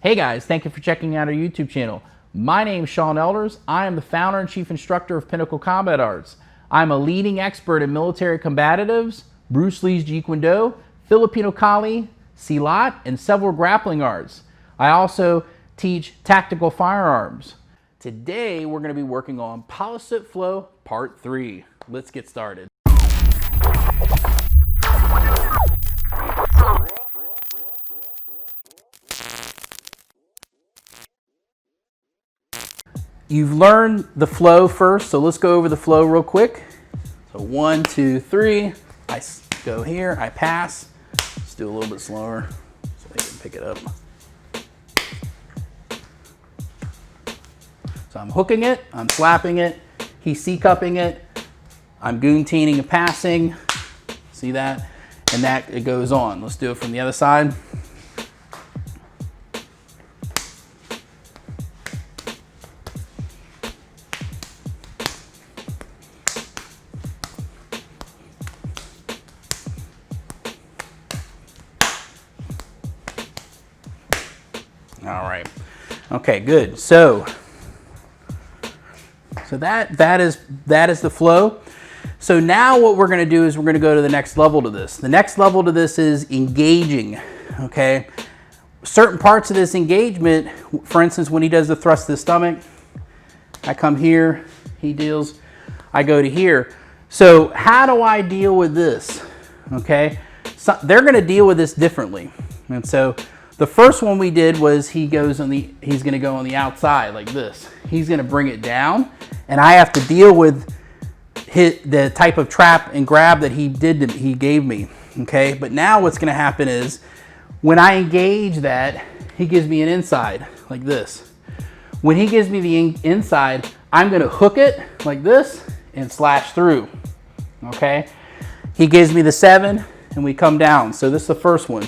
Hey guys, thank you for checking out our YouTube channel. My name is Sean Elders. I am the founder and chief instructor of Pinnacle Combat Arts. I'm a leading expert in military combatives, Bruce Lee's Jeet Kune Do, Filipino Kali, Silat, and several grappling arts. I also teach tactical firearms. Today we're going to be working on Palasut Flow Part 3. Let's get started. You've learned the flow first, so let's go over the flow real quick. So 1, 2, 3. I go here, I pass. Let's do a little bit slower so they can pick it up. So I'm hooking it, I'm slapping it, he's C-cupping it, I'm goon-teening and passing. See that? And that it goes on. Let's do it from the other side. All right. Okay, good. So that is the flow. So now what we're going to do is we're going to go to the next level to this. The next level to this is engaging. Okay. Certain parts of this engagement, for instance, when he does the thrust to the stomach, I come here, he deals, I go to here. So how do I deal with this? Okay. So they're going to deal with this differently. And so the first one we did was he's going to go on the outside like this. He's going to bring it down, and I have to deal with the type of trap and grab that he gave me. Okay, but now what's going to happen is when I engage that, he gives me an inside like this. When he gives me the inside, I'm going to hook it like this and slash through. Okay, he gives me the 7, and we come down. So this is the first one.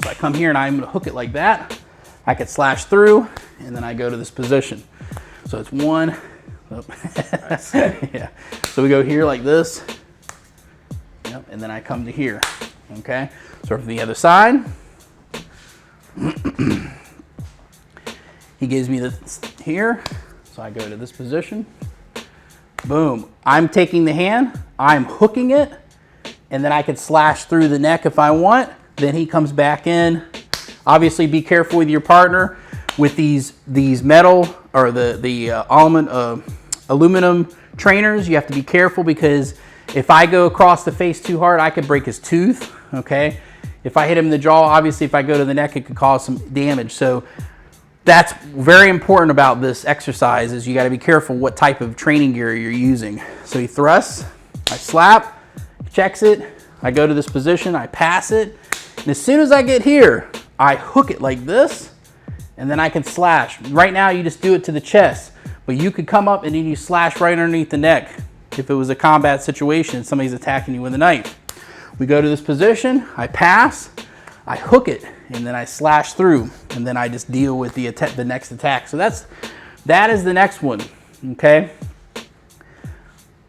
So I come here and I'm going to hook it like that. I could slash through, and then I go to this position. So it's 1. Oh. Yeah. So we go here like this. Yep. And then I come to here. Okay. So from the other side, he gives me this here. So I go to this position. Boom. I'm taking the hand. I'm hooking it, and then I could slash through the neck if I want. Then he comes back in. Obviously, be careful with your partner with these metal or the aluminum trainers. You have to be careful because if I go across the face too hard, I could break his tooth. Okay. If I hit him in the jaw, obviously, if I go to the neck, it could cause some damage. So that's very important about this exercise. Is you got to be careful what type of training gear you're using. So he thrusts, I slap, checks it. I go to this position, I pass it. And as soon as I get here, I hook it like this, and then I can slash. Right now, you just do it to the chest, but you could come up and then you slash right underneath the neck if it was a combat situation and somebody's attacking you with a knife. We go to this position, I pass, I hook it, and then I slash through, and then I just deal with the next attack. So that is the next one, okay?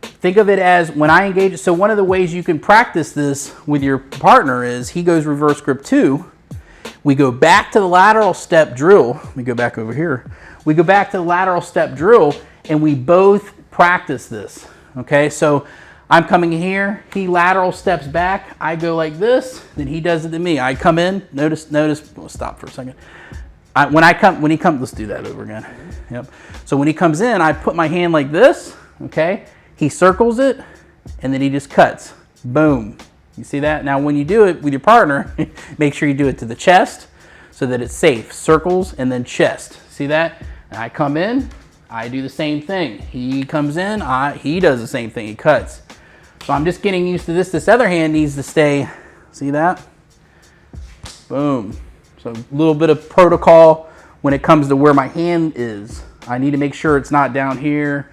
Think of it as when I engage. So one of the ways you can practice this with your partner is he goes reverse grip 2. We go back to the lateral step drill. Let me go back over here. We go back to the lateral step drill, and we both practice this. Okay, so I'm coming here. He lateral steps back. I go like this. Then he does it to me. I come in. Notice. We'll stop for a second. When he comes, let's do that over again. Yep. So when he comes in, I put my hand like this. Okay. He circles it, and then he just cuts. Boom. You see that? Now, when you do it with your partner, make sure you do it to the chest so that it's safe. Circles and then chest. See that? And I come in, I do the same thing. He comes in, he does the same thing. He cuts. So I'm just getting used to this. This other hand needs to stay. See that? Boom. So a little bit of protocol when it comes to where my hand is. I need to make sure it's not down here.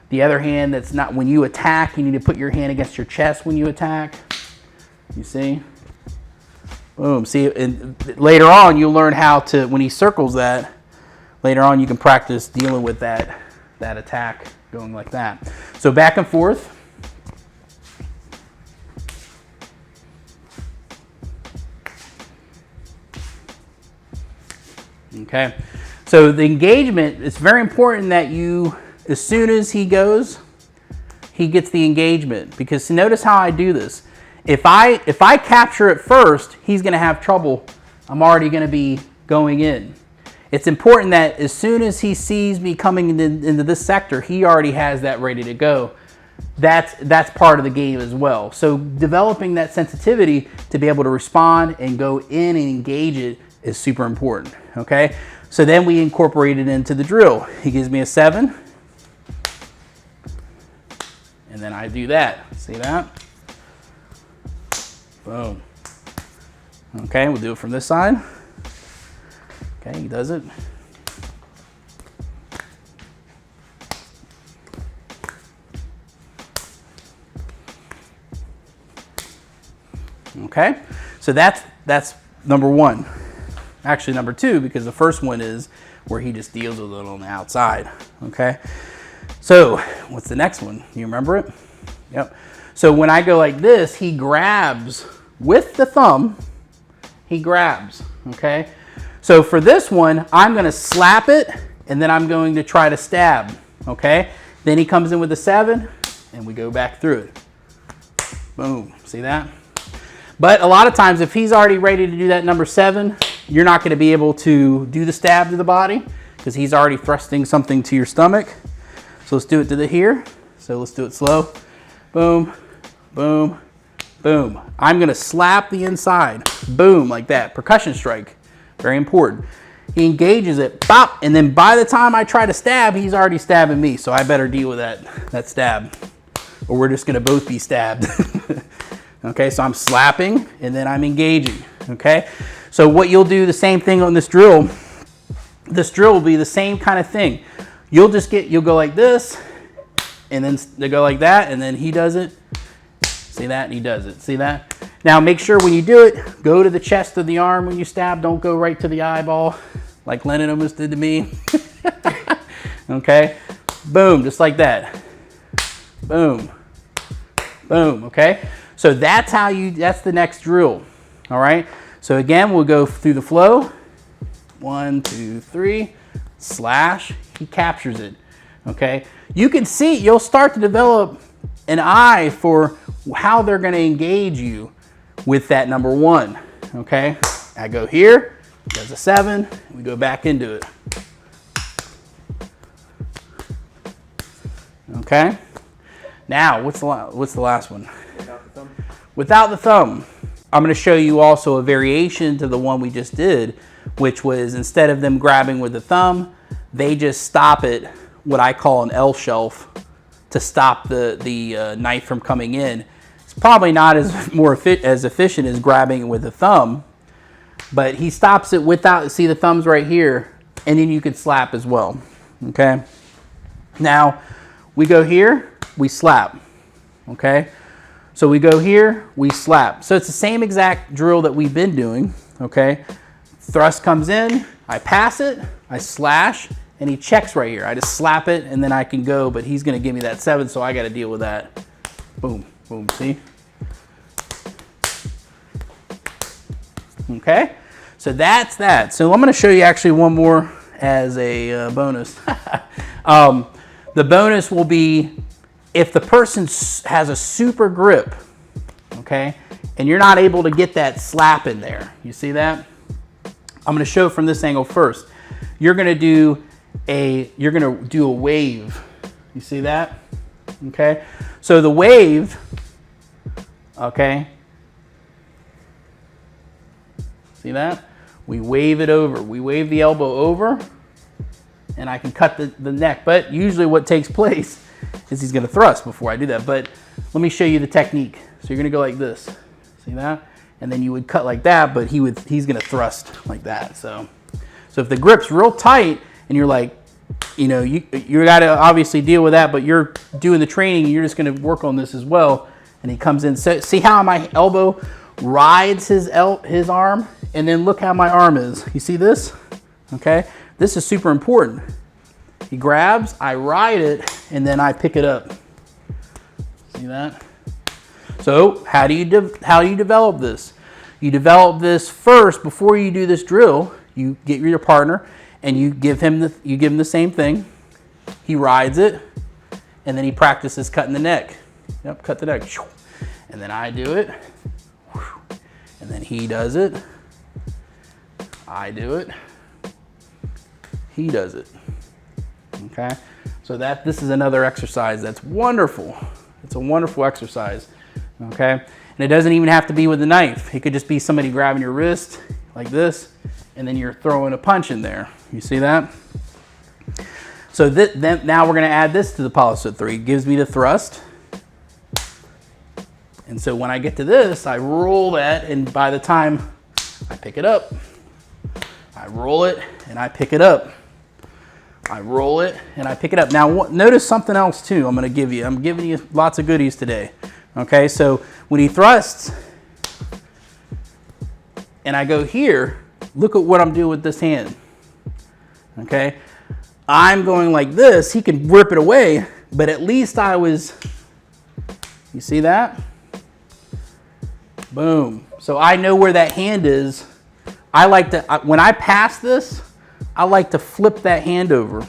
The other hand, that's not when you attack, you need to put your hand against your chest when you attack. You see? Boom. See, and later on, you'll learn how to, when he circles that, later on you can practice dealing with that attack going like that. So back and forth. okay? So the engagement, it's very important that you, as soon as he goes, he gets the engagement, because notice how I do this. If I capture it first, he's gonna have trouble. I'm already gonna be going in. It's important that as soon as he sees me coming into this sector, he already has that ready to go. That's part of the game as well. So developing that sensitivity to be able to respond and go in and engage it is super important, okay? So then we incorporate it into the drill. He gives me a 7, and then I do that. See that? Boom. Okay, we'll do it from this side. Okay, he does it. Okay, so that's number 1. Actually, number 2, because the first one is where he just deals with it on the outside. Okay, so what's the next one? You remember it? Yep. So when I go like this, he grabs with the thumb. He grabs. Okay. So for this one, I'm going to slap it, and then I'm going to try to stab. Okay. Then he comes in with a 7, and we go back through it. Boom. See that? But a lot of times, if he's already ready to do that number 7, you're not going to be able to do the stab to the body because he's already thrusting something to your stomach. So let's do it to the here. So let's do it slow. Boom, boom, boom. I'm going to slap the inside. Boom, like that. Percussion strike. Very important. He engages it, pop, and then by the time I try to stab, he's already stabbing me. So I better deal with that stab, or we're just going to both be stabbed. Okay, so I'm slapping and then I'm engaging. Okay, so what you'll do the same thing on this drill. This drill will be the same kind of thing. You'll go like this, and then they go like that, and then he does it. See that? And he does it. See that? Now make sure when you do it, go to the chest of the arm when you stab. Don't go right to the eyeball like Lennon almost did to me. Okay, boom, just like that. Boom, boom. Okay. So that's that's the next drill. All right. So again, we'll go through the flow. 1, 2, 3, slash. He captures it. Okay. You can see, you'll start to develop an eye for how they're going to engage you with that number 1. Okay. I go here, does a 7, we go back into it. Okay. Now, what's the last one? Without the thumb. I'm going to show you also a variation to the one we just did, which was instead of them grabbing with the thumb, they just stop it, what I call an L shelf, to stop the knife from coming in. It's probably not as efficient as grabbing it with the thumb, but he stops it without, see the thumb's right here, and then you can slap as well. Okay. Now we go here, we slap. Okay. So we go here, we slap. So it's the same exact drill that we've been doing, okay? Thrust comes in, I pass it, I slash, and he checks right here. I just slap it, and then I can go, but he's gonna give me that 7, so I gotta deal with that. Boom, boom, see? Okay, so that's that. So I'm gonna show you actually one more as a bonus. The bonus will be if the person has a super grip, okay, and you're not able to get that slap in there. You see that? I'm going to show from this angle first. You're going to do a wave. You see that? Okay. So the wave, okay. See that? We wave it over. We wave the elbow over, and I can cut the neck. But usually what takes place is he's going to thrust before I do that. But let me show you the technique. So you're going to go like this. See that? And then you would cut like that, but he's going to thrust like that. So if the grip's real tight and you're like, you know, you got to obviously deal with that, but you're doing the training and you're just going to work on this as well. And he comes in. So see how my elbow rides his arm? And then look how my arm is. You see this? Okay. This is super important. He grabs, I ride it, and then I pick it up. See that? So how do you develop this? You develop this first before you do this drill. You get your partner and you give him the same thing. He rides it, and then he practices cutting the neck. Yep, cut the neck. And then I do it. And then he does it. I do it. He does it. Okay? So this is another exercise that's wonderful. It's a wonderful exercise. Okay? And it doesn't even have to be with a knife. It could just be somebody grabbing your wrist like this, and then you're throwing a punch in there. You see that? So then now we're going to add this to the Palasut 3. It gives me the thrust. And so when I get to this, I roll that, and by the time I pick it up, I roll it and I pick it up. I roll it and I pick it up. Now notice something else too I'm going to give you. I'm giving you lots of goodies today. Okay, so when he thrusts and I go here, look at what I'm doing with this hand. Okay, I'm going like this. He can rip it away, but at least I was, you see that? Boom. So I know where that hand is. I like to, when I pass this, I like to flip that hand over.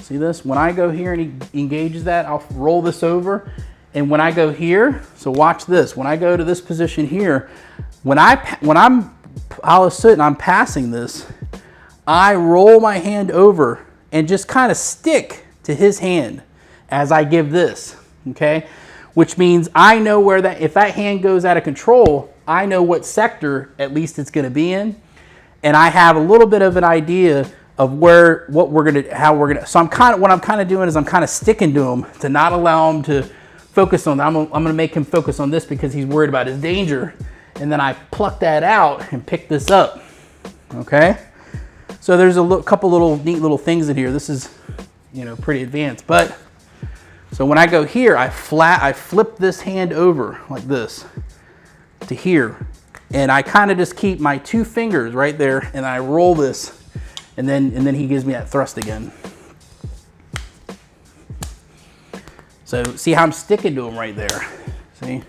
See this? When I go here and he engages that, I'll roll this over. And when I go here, so watch this. When I go to this position here, when I'm Palasut and I'm passing this, I roll my hand over and just kind of stick to his hand as I give this, okay? Which means I know where that, if that hand goes out of control, I know what sector at least it's gonna be in. And I have a little bit of an idea of what we're gonna, how we're gonna, so what I'm kind of doing is I'm kind of sticking to him to not allow him to focus on, I'm gonna make him focus on this because he's worried about his danger. And then I pluck that out and pick this up, okay? So there's a couple little neat little things in here. This is, pretty advanced, but so when I go here, I flip this hand over like this to here. And I kind of just keep my two fingers right there and I roll this and then he gives me that thrust again. So see how I'm sticking to him right there? See?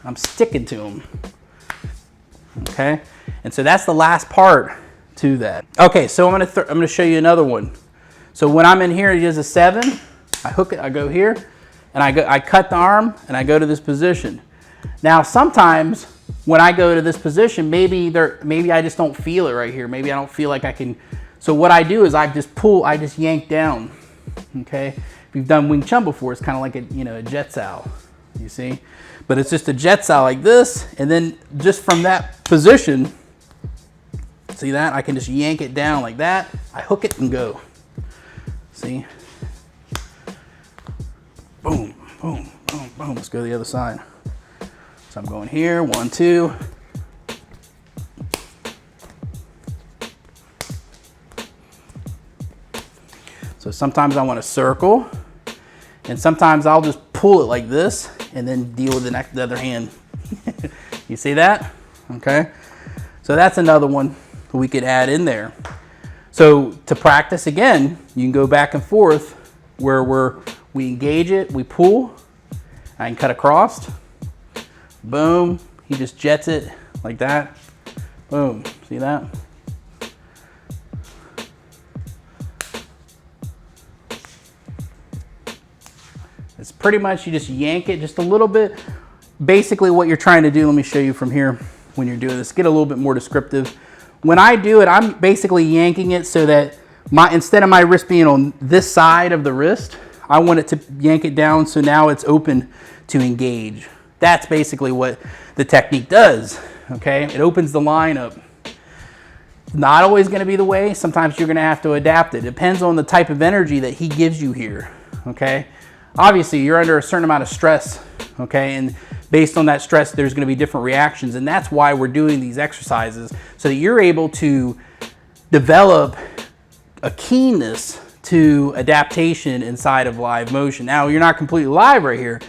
I'm sticking to him. Okay? And so that's the last part to that. Okay, so I'm gonna show you another one. So when I'm in here, he does a 7. I hook it, I go here, and I cut the arm, and I go to this position. Now, sometimes when I go to this position, maybe I just don't feel it right here. Maybe I don't feel like I can. So what I do is I just yank down. Okay, if you've done Wing Chun before, it's kind of like a jet sao, you see, but it's just a jet sao like this, and then just from that position, see that? I can just yank it down like that. I hook it and go. See? Boom, boom, boom, boom. Let's go to the other side. So I'm going here, 1, 2. So sometimes I want to circle, and sometimes I'll just pull it like this and then deal with the other hand. You see that? Okay. So that's another one we could add in there. So to practice again, you can go back and forth where we engage it, we pull, I can cut across, boom, he just jets it like that, boom, see that? It's pretty much, you just yank it just a little bit. Basically what you're trying to do, let me show you from here when you're doing this, get a little bit more descriptive. When I do it, I'm basically yanking it so that instead of my wrist being on this side of the wrist, I want it to yank it down so now it's open to engage. That's basically what the technique does, okay? It opens the line up. Not always gonna be the way. Sometimes you're gonna have to adapt it. Depends on the type of energy that he gives you here, okay? Obviously, you're under a certain amount of stress, okay? And based on that stress, there's gonna be different reactions, and that's why we're doing these exercises, so that you're able to develop a keenness to adaptation inside of live motion. Now, you're not completely live right here,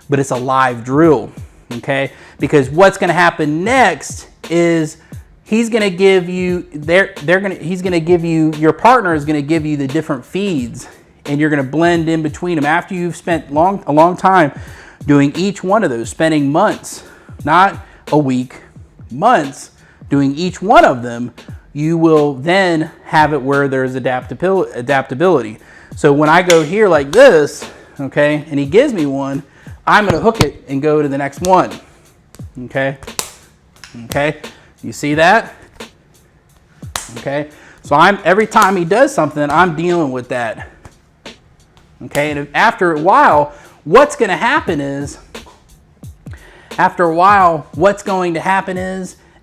but it's a live drill, okay? Because what's gonna happen next is he's gonna give you, your partner is gonna give you the different feeds, and you're gonna blend in between them after you've spent a long time doing each one of those, spending months, not a week, months doing each one of them, you will then have it where there's adaptability. So when I go here like this, okay, and he gives me one, I'm gonna hook it and go to the next one, okay? Okay, you see that? Okay, so every time he does something, I'm dealing with that. Okay, and after a while, what's gonna happen is,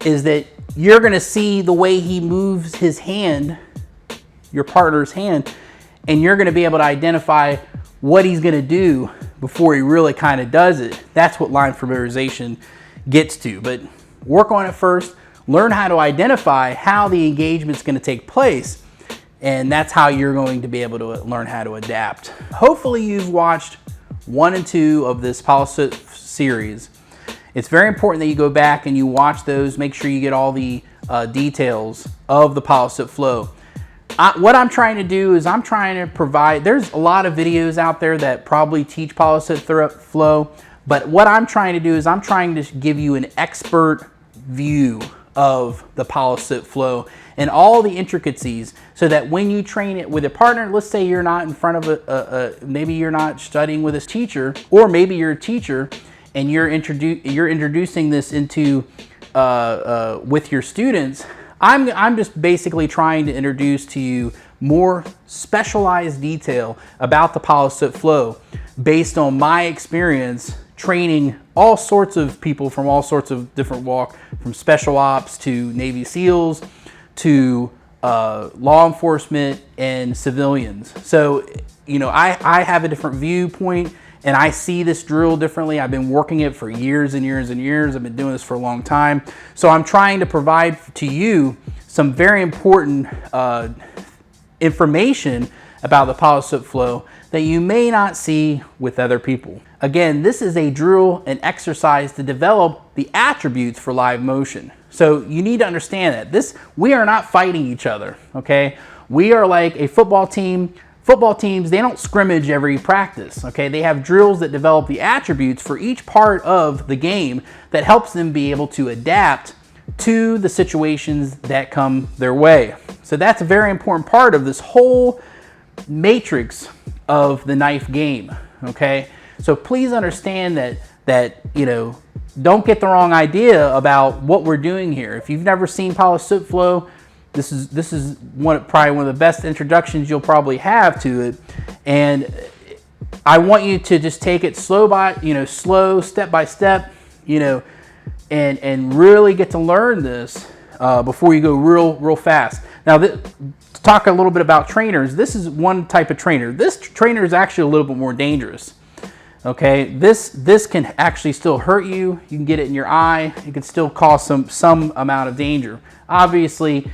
is that you're gonna see the way he moves his hand, your partner's hand, and you're gonna be able to identify what he's gonna do before he really kind of does it. That's what line familiarization gets to. But work on it first, learn how to identify how the engagement's gonna take place, and that's how you're going to be able to learn how to adapt. Hopefully you've watched 1 and 2 of this Palasut series. It's very important that you go back and you watch those, make sure you get all the details of the Palasut Flow. What I'm trying to do is I'm trying to provide, there's a lot of videos out there that probably teach Palasut Flow, but what I'm trying to do is I'm trying to give you an expert view of the Palasut Flow and all the intricacies, so that when you train it with a partner, let's say you're not in front of maybe you're not studying with a teacher, or maybe you're a teacher and you're introducing this into with your students. I'm just basically trying to introduce to you more specialized detail about the Palasut Flow based on my experience training all sorts of people from all sorts of different walk, from special ops to Navy SEALs to law enforcement and civilians. So, you know, I have a different viewpoint and I see this drill differently. I've been working it for years and years and years. I've been doing this for a long time. So I'm trying to provide to you some very important information about the Palasut Flow that you may not see with other people. Again, this is a drill and exercise to develop the attributes for live motion. So you need to understand that we are not fighting each other, okay? We are like a football team. Football teams, they don't scrimmage every practice, okay? They have drills that develop the attributes for each part of the game that helps them be able to adapt to the situations that come their way. So that's a very important part of this whole matrix of the knife game, okay? So please understand that you know, don't get the wrong idea about what we're doing here. If you've never seen Palasut Flow, this is probably one of the best introductions you'll probably have to it, and I want you to just take it slow, step by step, you know, and really get to learn this before you go real fast. Now, to talk a little bit about trainers, this is one type of trainer. This trainer is actually a little bit more dangerous. Okay, this can actually still hurt you. You can get it in your eye. It can still cause some amount of danger. Obviously,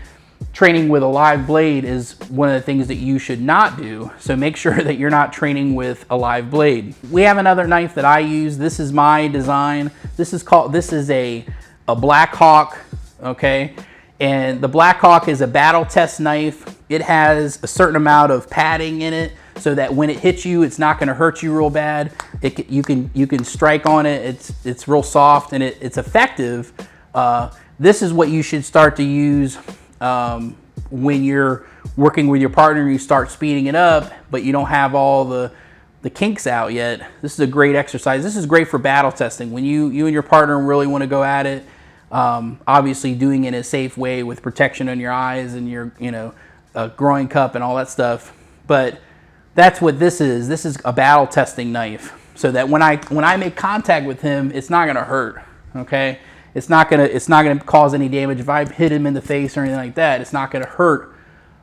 training with a live blade is one of the things that you should not do. So make sure that you're not training with a live blade. We have another knife that I use. This is my design. This is a Black Hawk, okay? And the Black Hawk is a battle test knife. It has a certain amount of padding in it so that when it hits you, it's not gonna hurt you real bad. You can strike on it. It's real soft and it's effective. This is what you should start to use when you're working with your partner and you start speeding it up, but you don't have all the kinks out yet. This is a great exercise. This is great for battle testing. When you and your partner really want to go at it, obviously doing it in a safe way with protection on your eyes and your, you know, groin cup and all that stuff. But that's what this is. This is a battle testing knife, so that when I make contact with him, it's not gonna hurt. Okay, it's not gonna cause any damage. If I hit him in the face or anything like that, it's not gonna hurt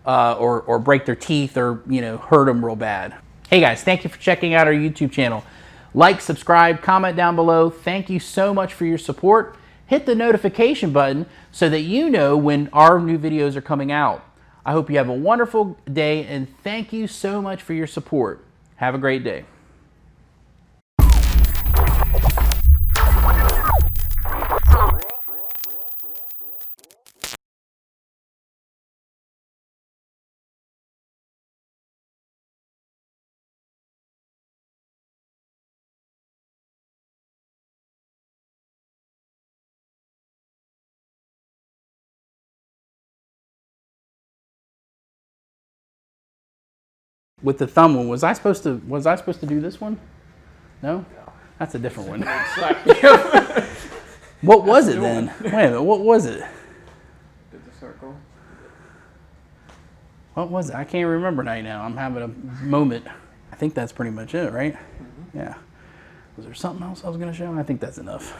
or break their teeth or, you know, hurt them real bad. Hey guys, thank you for checking out our YouTube channel. Like, subscribe, comment down below. Thank you so much for your support. Hit the notification button so that you know when our new videos are coming out. I hope you have a wonderful day, and thank you so much for your support. Have a great day. with the thumb one. Was I supposed to do this one? No? That's a different one. What was it then? Wait a minute, what was it? Did the circle. What was it? I can't remember right now. I'm having a moment. I think that's pretty much it, right? Mm-hmm. Yeah. Was there something else I was going to show? I think that's enough.